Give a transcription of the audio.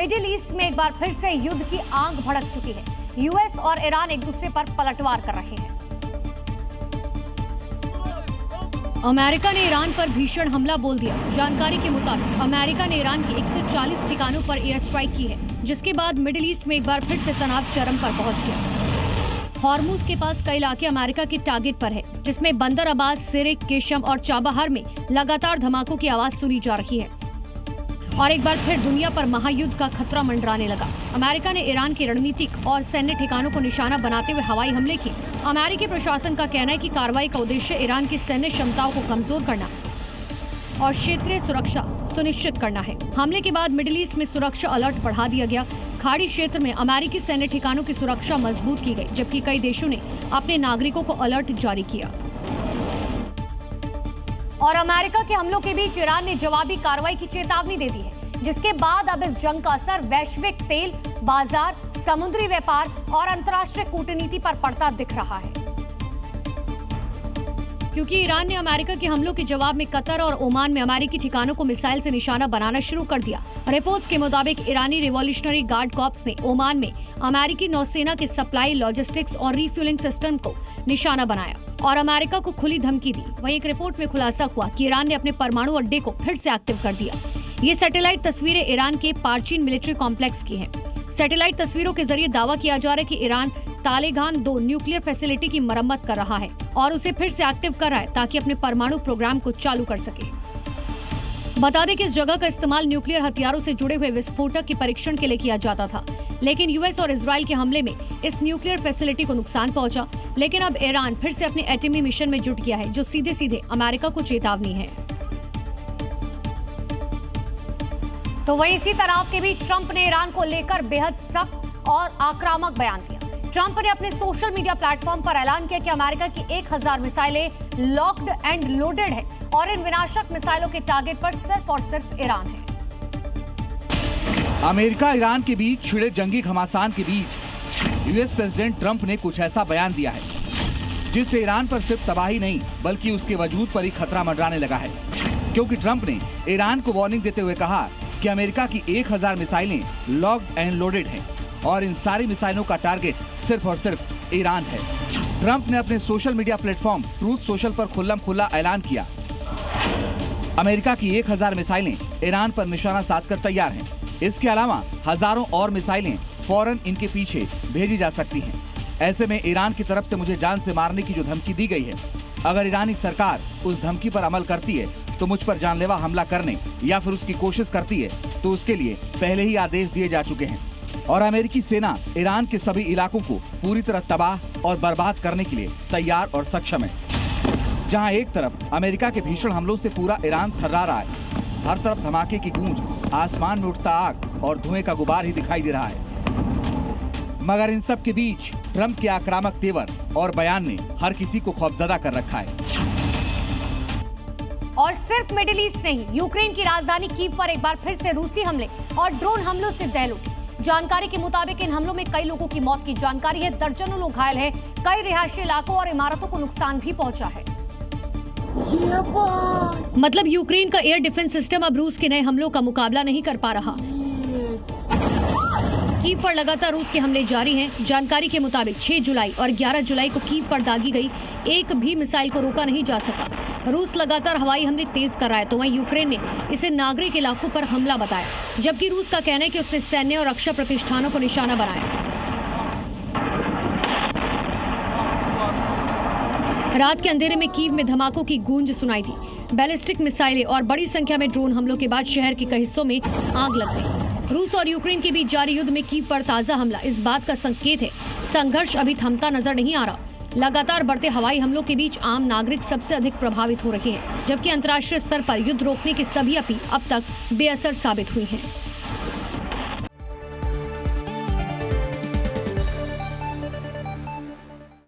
Middle east में एक बार फिर से युद्ध की आग भड़क चुकी है। यूएस और ईरान एक दूसरे पर पलटवार कर रहे हैं। अमेरिका ने ईरान पर भीषण हमला बोल दिया। जानकारी के मुताबिक अमेरिका ने ईरान के 140 ठिकानों पर एयर स्ट्राइक की है, जिसके बाद मिडिल ईस्ट में एक बार फिर से तनाव चरम पर पहुंच गया। हॉर्मुज के पास कई इलाके अमेरिका के टारगेट पर है, जिसमें बंदर अब्बास, सिरिक, केशम और चाबहार में लगातार धमाकों की आवाज सुनी जा रही है और एक बार फिर दुनिया पर महायुद्ध का खतरा मंडराने लगा। अमेरिका ने ईरान के रणनीतिक और सैन्य ठिकानों को निशाना बनाते हुए हवाई हमले किए। अमेरिकी प्रशासन का कहना है कि कार्रवाई का उद्देश्य ईरान की सैन्य क्षमताओं को कमजोर करना और क्षेत्रीय सुरक्षा सुनिश्चित करना है। हमले के बाद मिडिल ईस्ट में सुरक्षा अलर्ट बढ़ा दिया गया। खाड़ी क्षेत्र में अमेरिकी सैन्य ठिकानों की सुरक्षा मजबूत की गई, जबकि कई देशों ने अपने नागरिकों को अलर्ट जारी किया। और अमेरिका के हमलों के बीच ईरान ने जवाबी कार्रवाई की चेतावनी दे दी है, जिसके बाद अब इस जंग का असर वैश्विक तेल बाजार, समुद्री व्यापार और अंतर्राष्ट्रीय कूटनीति पर पड़ता दिख रहा है। क्योंकि ईरान ने अमेरिका के हमलों के जवाब में कतर और ओमान में अमेरिकी ठिकानों को मिसाइल से निशाना बनाना शुरू कर दिया। रिपोर्ट्स के मुताबिक ईरानी रिवॉल्यूशनरी गार्ड कॉर्प्स ने ओमान में अमेरिकी नौसेना के सप्लाई, लॉजिस्टिक्स और रिफ्यूलिंग सिस्टम को निशाना बनाया और अमेरिका को खुली धमकी दी। वहीं एक रिपोर्ट में खुलासा हुआ कि ईरान ने अपने परमाणु अड्डे को फिर से एक्टिव कर दिया। ये सैटेलाइट तस्वीरें ईरान के पार्चीन मिलिट्री कॉम्प्लेक्स की हैं। सैटेलाइट तस्वीरों के जरिए दावा किया जा रहा है कि ईरान तालेगान 2 न्यूक्लियर फैसिलिटी की मरम्मत कर रहा है और उसे फिर से एक्टिव कर रहा है ताकि अपने परमाणु प्रोग्राम को चालू कर सके। बता दें कि इस जगह का इस्तेमाल न्यूक्लियर हथियारों से जुड़े हुए विस्फोटक के परीक्षण के लिए किया जाता था, लेकिन यूएस और इजराइल के हमले में इस न्यूक्लियर फैसिलिटी को नुकसान पहुंचा। लेकिन अब ईरान फिर से अपने एटमी मिशन में जुट गया है, जो सीधे सीधे अमेरिका को चेतावनी है। तो वहीं इसी तनाव के बीच ट्रंप ने ईरान को लेकर बेहद सख्त और आक्रामक बयान दिया। ट्रंप ने अपने सोशल मीडिया प्लेटफॉर्म पर ऐलान किया कि अमेरिका की 1000 मिसाइलें लॉक्ड एंड लोडेड है और इन विनाशक मिसाइलों के टारगेट पर सिर्फ और सिर्फ ईरान है। अमेरिका ईरान के बीच छिड़े जंगी घमासान के बीच यूएस प्रेसिडेंट ट्रंप ने कुछ ऐसा बयान दिया है जिससे ईरान पर सिर्फ तबाही नहीं बल्कि उसके वजूद पर ही खतरा मंडराने लगा है। क्योंकि ट्रंप ने ईरान को वार्निंग देते हुए कहा कि अमेरिका की 1000 मिसाइलें लॉक्ड एंड लोडेड हैं और इन सारी मिसाइलों का टारगेट सिर्फ और सिर्फ ईरान है। ट्रंप ने अपने social media platform truth social पर खुल्लम-खुल्ला ऐलान किया, अमेरिका की 1000 मिसाइलें ईरान पर निशाना साधकर तैयार हैं। इसके अलावा हजारों और मिसाइलें फौरन इनके पीछे भेजी जा सकती हैं। ऐसे में ईरान की तरफ से मुझे जान से मारने की जो धमकी दी गई है, अगर ईरानी सरकार उस धमकी पर अमल करती है तो मुझ पर जानलेवा हमला करने या फिर उसकी कोशिश करती है तो उसके लिए पहले ही आदेश दिए जा चुके हैं और अमेरिकी सेना ईरान के सभी इलाकों को पूरी तरह तबाह और बर्बाद करने के लिए तैयार और सक्षम है। जहां एक तरफ अमेरिका के भीषण हमलों से पूरा ईरान थर्रा रहा है, हर तरफ धमाके की गूंज, आसमान में उठता आग और धुएं का गुबार ही दिखाई दे रहा है। मगर इन सब के बीच ट्रंप के आक्रामक तेवर और बयान ने हर किसी को खौफजदा कर रखा है। और सिर्फ मिडिल ईस्ट नहीं, यूक्रेन की राजधानी कीव पर एक बार फिर से रूसी हमले और ड्रोन हमलों से दहल उठी। जानकारी के मुताबिक इन हमलों में कई लोगों की मौत की जानकारी है, दर्जनों लोग घायल हैं, कई रिहायशी इलाकों और इमारतों को नुकसान भी पहुंचा है। मतलब यूक्रेन का एयर डिफेंस सिस्टम अब रूस के नए हमलों का मुकाबला नहीं कर पा रहा। कीव पर लगातार रूस के हमले जारी हैं। जानकारी के मुताबिक 6 जुलाई और 11 जुलाई को कीव पर दागी गई एक भी मिसाइल को रोका नहीं जा सका। रूस लगातार हवाई हमले तेज कर रहा है, तो वहीं यूक्रेन ने इसे नागरिक इलाकों पर हमला बताया, जबकि रूस का कहना है कि उसने सैन्य और रक्षा प्रतिष्ठानों को निशाना बनाया। रात के अंधेरे में कीव में धमाकों की गूंज सुनाई दी। बैलिस्टिक मिसाइलें और बड़ी संख्या में ड्रोन हमलों के बाद शहर के कई हिस्सों में आग लग गई। रूस और यूक्रेन के बीच जारी युद्ध में कीव पर ताजा हमला इस बात का संकेत है, संघर्ष अभी थमता नजर नहीं आ रहा। लगातार बढ़ते हवाई हमलों के बीच आम नागरिक सबसे अधिक प्रभावित हो रहे हैं, जबकि अंतर्राष्ट्रीय स्तर पर युद्ध रोकने की सभी अपील अब तक बेअसर साबित हुई हैं।